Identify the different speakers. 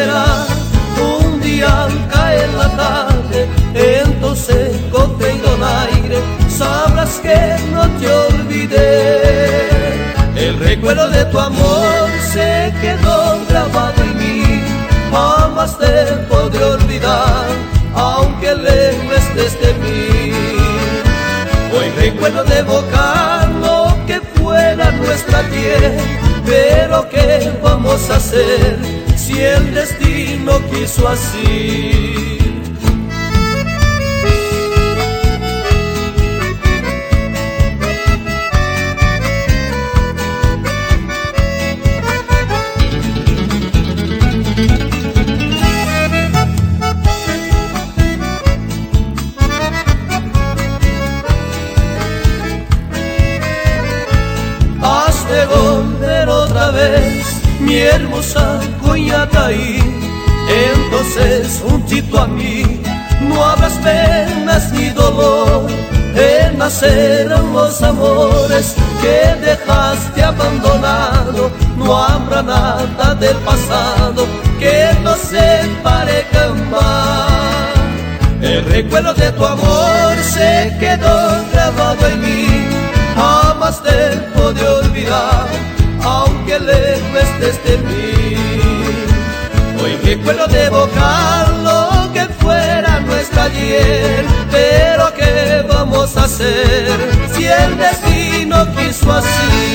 Speaker 1: será un día al caer la tarde, entonces cogido el aire, sabrás que no te olvidé. El recuerdo de tu amor se quedó grabado en mí, jamás te podré olvidar, aunque lejos estés de mí. Hoy recuerdo de evocar lo que fuera nuestra tierra, pero ¿qué vamos a hacer si el destino quiso así? Has de volver otra vez, mi hermosa Cuñataí, entonces juntito a mí no habrás penas ni dolor. Nacerán los amores que dejaste abandonado, no habrá nada del pasado que nos separe jamás. El recuerdo de tu amor se quedó grabado en mí, jamás te podré olvidar, aunque lejos estés de mí. Hoy recuerdo de evocar lo que fuera nuestra ayer, pero ¿qué vamos a hacer si el destino quiso así?